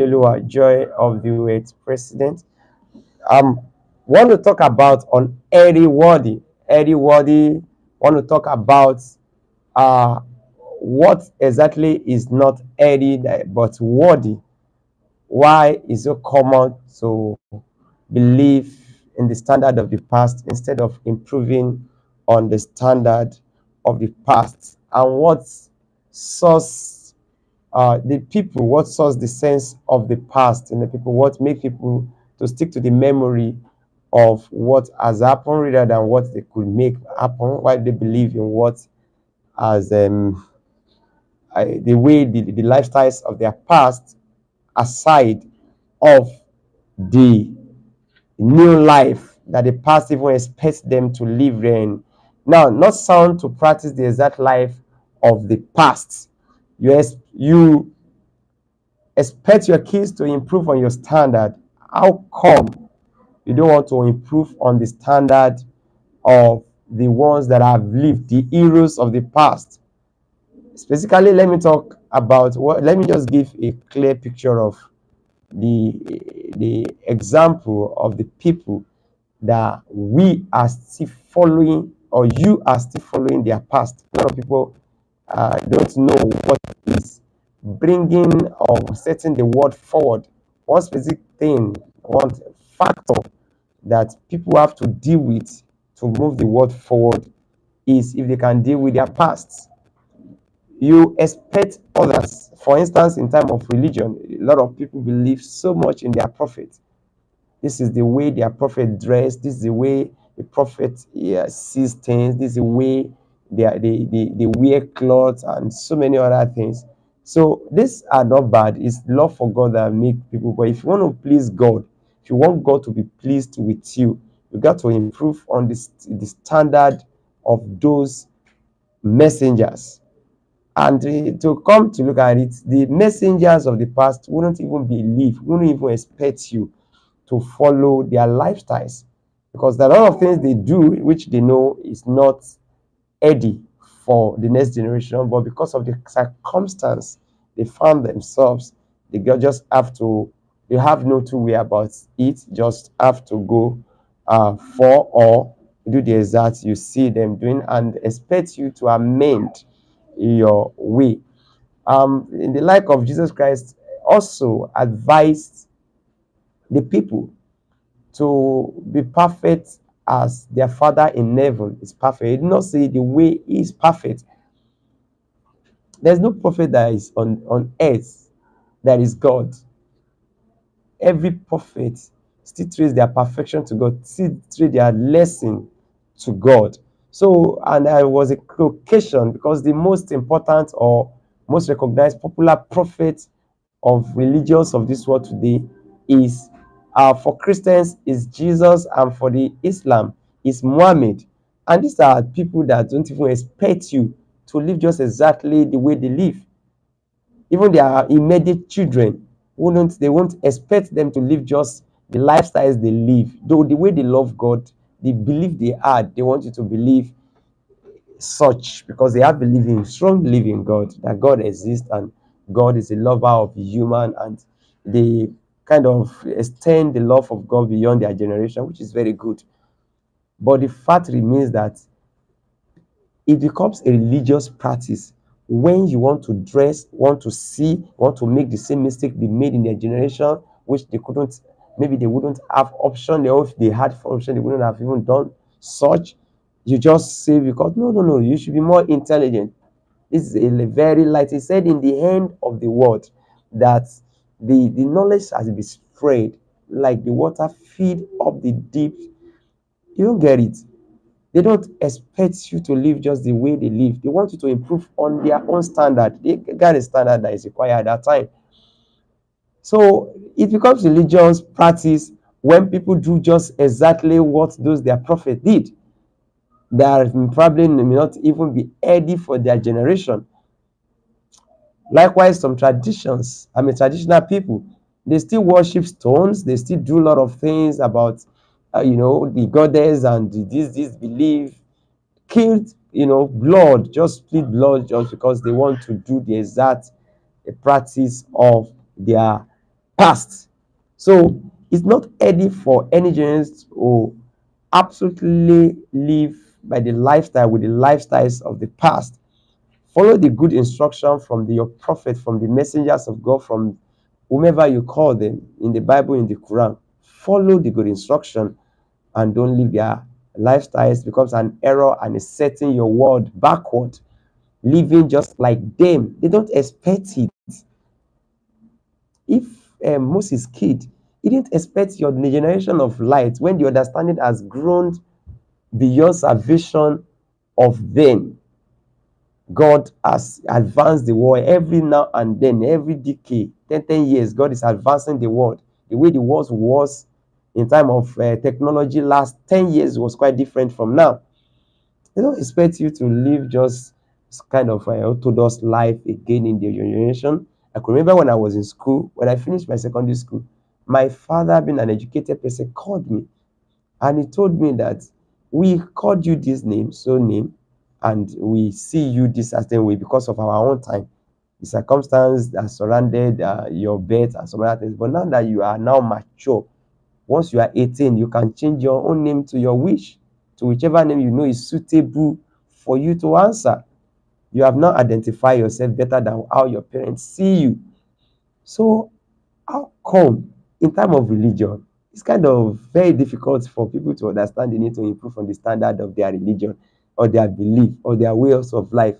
Oluwa Joy of the West President. Um, want to talk about on Eddie Wardy. Eddie Wardy want to talk about uh what exactly is not Eddie but Wardy. Why is it common to believe in the standard of the past instead of improving on the standard of the past? And what source the people, what source the sense of the past in the people, what make people to stick to the memory of what has happened rather than what they could make happen, why they believe in what as the way the lifestyles of their past aside of the new life that the past even expects them to live in. Now, not sound to practice the exact life of the past. You expect your kids to improve on your standard. How come you don't want to improve on the standard of the ones that have lived, the heroes of the past? Specifically, let me talk about what. Let me just give a clear picture of the the example of the people that we are still following, or you are still following their past. A lot of people don't know what is bringing or setting the world forward. One specific thing, one factor that people have to deal with to move the world forward is if they can deal with their past. You expect others, for instance, in time of religion, a lot of people believe so much in their prophet. This is the way their prophet dressed. This is the way the prophet sees things. This is the way they wear clothes and so many other things. So these are not bad. It's love for God that make people. But if you want to please God, if you want God to be pleased with you, you got to improve on the standard of those messengers. And to come to look at it, the messengers of the past wouldn't even believe, wouldn't even expect you to follow their lifestyles, because there are a lot of things they do which they know is not ready for the next generation, but because of the circumstance they found themselves, they just have to, they have no two way about it, just have to go for or do the exact you see them doing and expect you to amend your way. In the like of Jesus Christ also advised the people to be perfect as their Father in heaven is perfect. He did not say the way he is perfect. There's no prophet that is on earth that is God. Every prophet still trace their perfection to God, still trace their lesson to God. So, and there was a occasion because the most important or most recognized popular prophet of religions of this world today is for Christians is Jesus, and for the Islam is Muhammad. And these are people that don't even expect you to live just exactly the way they live. Even their immediate children won't expect them to live just the lifestyles they live. Though the way they love God, the belief they had, they want you to believe such because they have believing, strong belief in God, that God exists and God is a lover of human, and they kind of extend the love of God beyond their generation, which is very good. But the fact remains that it becomes a religious practice when you want to dress, want to see, want to make the same mistake they made in their generation, which they couldn't, maybe they wouldn't have option, or if they had option, they wouldn't have even done such. You just say, because no, you should be more intelligent. This is a very light. He said in the end of the world that the knowledge has been spread like the water feed up the deep. You don't get it. They don't expect you to live just the way they live. They want you to improve on their own standard. They got a standard that is required at that time. So it becomes religious practice when people do just exactly what those their prophet did. They are probably may not even be ready for their generation. Likewise, some traditions, traditional people, they still worship stones. They still do a lot of things about, the goddess and this belief, killed, blood, just split blood just because they want to do the exact practice of their past. So it's not healthy for any generation to absolutely live by the lifestyle with the lifestyles of the past. Follow the good instruction from your prophet, from the messengers of God, from whomever you call them in the Bible, in the Quran. Follow the good instruction and don't live their lifestyles becomes an error and is setting your world backward. Living just like them, they don't expect it. If Moses' kid, he didn't expect your generation of light when the understanding has grown beyond salvation of them. God has advanced the world every now and then, every decade, 10 years, God is advancing the world. The way the world was in time of technology last 10 years was quite different from now. They don't expect you to live just kind of orthodox life again in their generation. I could remember when I was in school, when I finished my secondary school, my father, being an educated person, called me and he told me that we called you this name, so name, and we see you this certain way because of our own time, the circumstance that surrounded your birth and some other things. But now that you are now mature, once you are 18, you can change your own name to your wish, to whichever name you know is suitable for you to answer. You have now identified yourself better than how your parents see you. So how come in time of religion, it's kind of very difficult for people to understand they need to improve on the standard of their religion or their belief or their ways of life.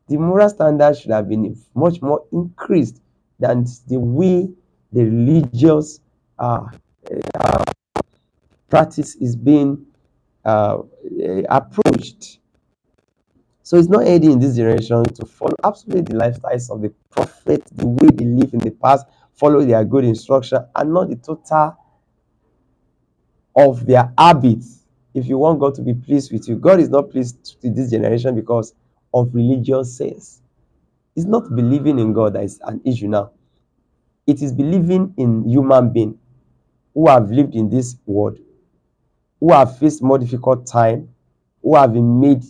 The moral standard should have been much more increased than the way the religious uh, practice is being approached. So it's not healthy in this generation to follow absolutely the lifestyles of the prophet, the way they live in the past, follow their good instruction, and not the total of their habits. If you want God to be pleased with you, God is not pleased with this generation because of religious sense. It's not believing in God that is an issue now. It is believing in human beings who have lived in this world, who have faced more difficult time, who have been made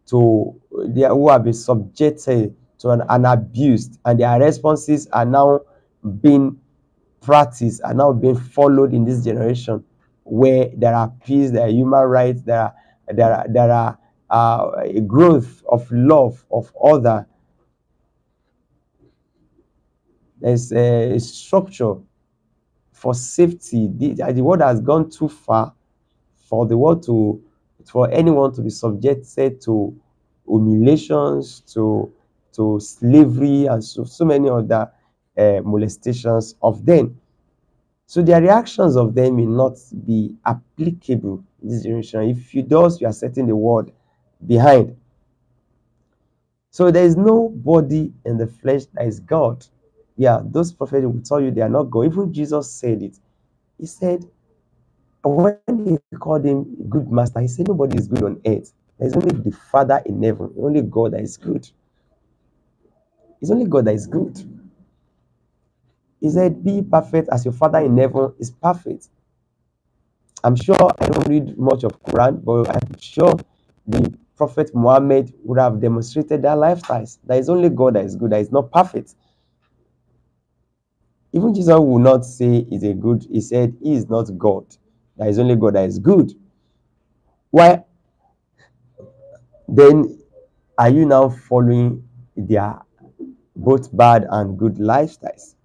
to, who have been subjected to an abuse, and their responses are now being practiced, are now being followed in this generation, where there are peace, there are human rights, there are a growth of love of other. There's a structure for safety. The world has gone too far for the world to, for anyone to be subjected to humiliations, to slavery, and so many other molestations of them. So their reactions of them may not be applicable in this generation. If you does, you are setting the world behind. So there is nobody in the flesh that is God. Yeah, those prophets will tell you they are not God. Even Jesus said it. He said, when he called him good master, he said nobody is good on earth. There's only the Father in heaven, only God that is good. It's only God that is good. He said, be perfect as your Father in heaven is perfect. I'm sure I don't read much of Quran, but I'm sure the Prophet Muhammad would have demonstrated their lifestyles. There is only God that is good, that is not perfect. Even Jesus will not say he's a good, he said he is not God. There is only God that is good. Why then are you now following their both bad and good lifestyles?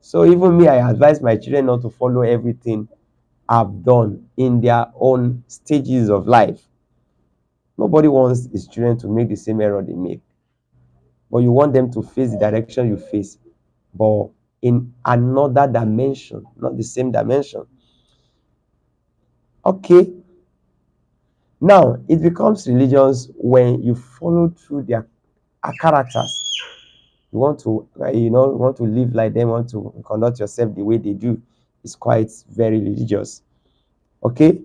So even me, I advise my children not to follow everything I've done in their own stages of life. Nobody wants his children to make the same error they make, but you want them to face the direction you face, but in another dimension, not the same dimension. Okay, now it becomes religions when you follow through their characters. You want to, want to live like them, want to conduct yourself the way they do. It's quite very religious. Okay,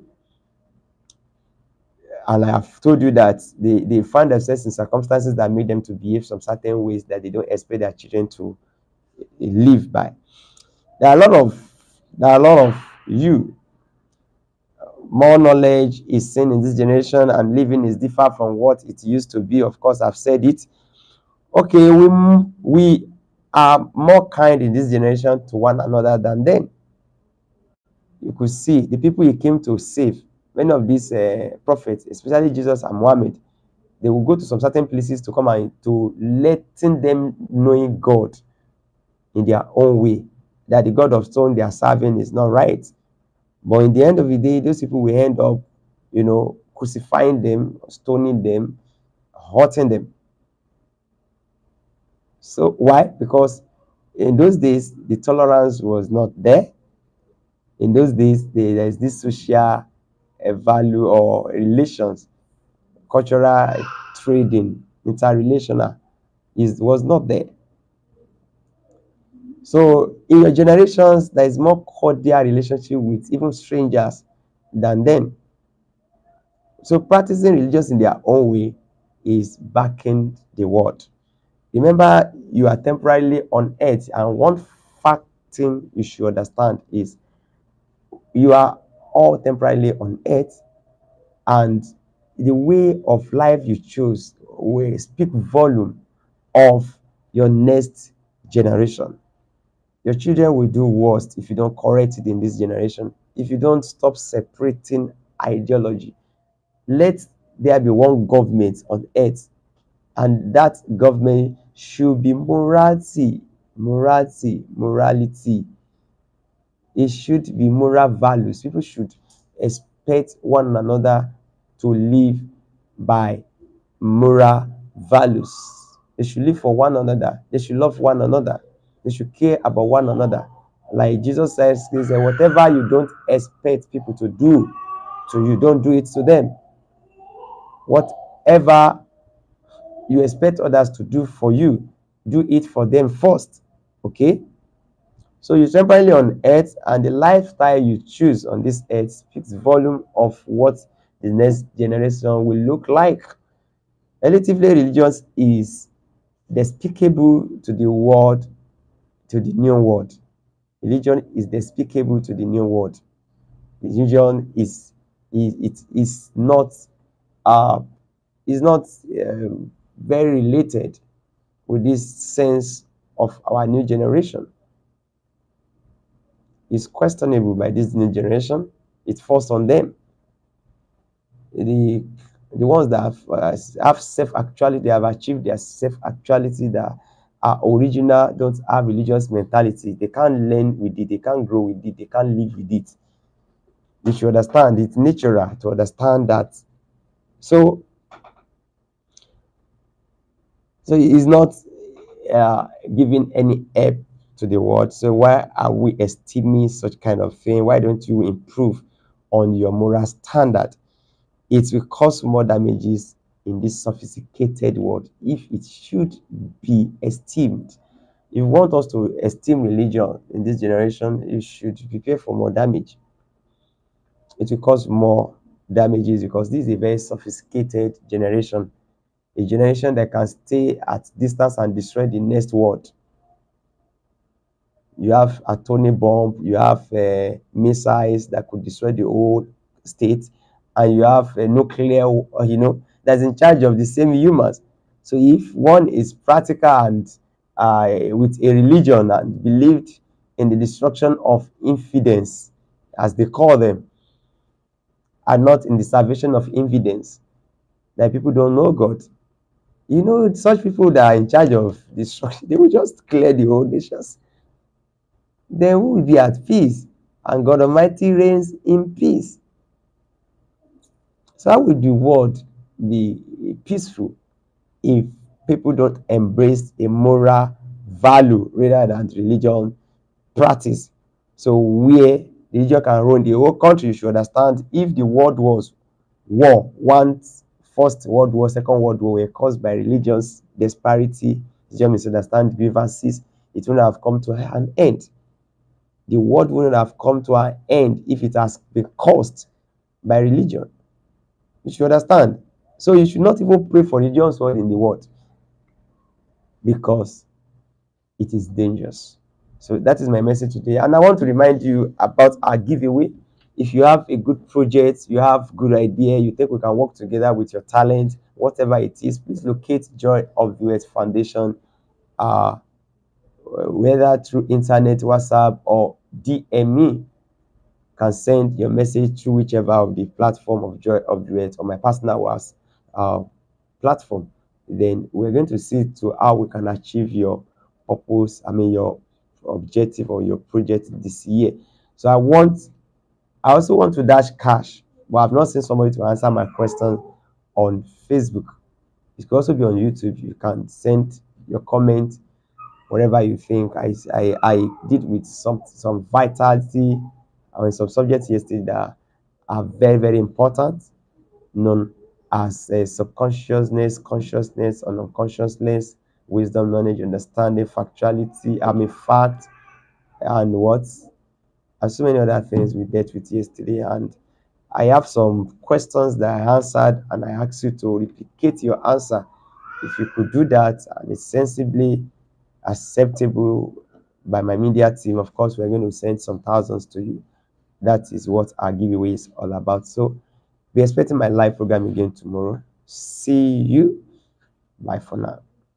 and I have told you that they find themselves in circumstances that make them to behave some certain ways that they don't expect their children to live by. There are a lot of you. More knowledge is seen in this generation, and living is different from what it used to be. Of course, I've said it. Okay, we are more kind in this generation to one another than then. You could see the people he came to save. Many of these prophets, especially Jesus and Muhammad, they will go to some certain places to come and to letting them knowing God in their own way, that the God of stone they are serving is not right. But in the end of the day, those people will end up, crucifying them, stoning them, hurting them. So why? Because in those days the tolerance was not there. In those days, there's this social value or relations, cultural trading, interrelational was not there. So in your generations, there is more cordial relationship with even strangers than then. So practicing religious in their own way is backing the word. Remember, you are temporarily on earth, and one fact thing you should understand is you are all temporarily on earth, and the way of life you choose will speak volume of your next generation. Your children will do worst if you don't correct it in this generation, if you don't stop separating ideology. Let there be one government on earth, and that government should be morality. It should be moral values. People should expect one another to live by moral values. They should live for one another. They should love one another. They should care about one another. Like Jesus says, he said, whatever you don't expect people to do to you, don't do it to them. Whatever you expect others to do for you, do it for them first. Okay? So you're temporarily on earth, and the lifestyle you choose on this earth speaks volume of what the next generation will look like. Relatively, religious is despicable to the world, to the new world. Religion is despicable to the new world. Religion is not uh is not very related with this sense of our new generation. It's questionable by this new generation. It falls on them. The the ones that have self actuality, they have achieved their self actuality, that are original, don't have religious mentality. They can't learn with it. They can't grow with it. They can't live with it. They should understand it's natural to understand that. So so he is not giving any help to the world. So why are we esteeming such kind of thing? Why don't you improve on your moral standard? It will cause more damages in this sophisticated world if it should be esteemed. If you want us to esteem religion in this generation, you should prepare for more damage. It will cause more damages because this is a very sophisticated generation, a generation that can stay at distance and destroy the next world. You have atomic bomb, you have missiles that could destroy the whole state, and you have a nuclear, that's in charge of the same humans. So if one is practical and with a religion and believed in the destruction of infidels, as they call them, and not in the salvation of infidels, that people don't know God. Such people that are in charge of destruction, they will just clear the whole nations. Then we will be at peace, and God Almighty reigns in peace. So how will the world be peaceful if people don't embrace a moral value rather than religion practice? So where religion can run the whole country, you should understand, if the world was war, first world war, second world war were caused by religious disparity, religious misunderstanding, grievances, it wouldn't have come to an end. The world wouldn't have come to an end if it has been caused by religion. You should understand. So you should not even pray for religious word in the world because it is dangerous. So that is my message today. And I want to remind you about our giveaway. If you have a good project, you have good idea, you think we can work together with your talent, whatever it is, please locate Joy of the Earth Foundation whether through internet, WhatsApp, or DM me. Can send your message through whichever of the platform of Joy of Duet or my personal was platform. Then we're going to see to how we can achieve your purpose, I mean your objective or your project this year. So I also want to dash cash, but I've not seen somebody to answer my question on Facebook. It could also be on YouTube. You can send your comment, whatever you think. I did with some vitality and some subjects yesterday that are very, very important, known as subconsciousness, consciousness, and unconsciousness, wisdom, knowledge, understanding, factuality, I mean fact, and what, and so many other things we dealt with yesterday. And I have some questions that I answered, and I asked you to replicate your answer. If you could do that and it's sensibly acceptable by my media team, of course, we're going to send some thousands to you. That is what our giveaway is all about. So be expecting my live program again tomorrow. See you. Bye for now.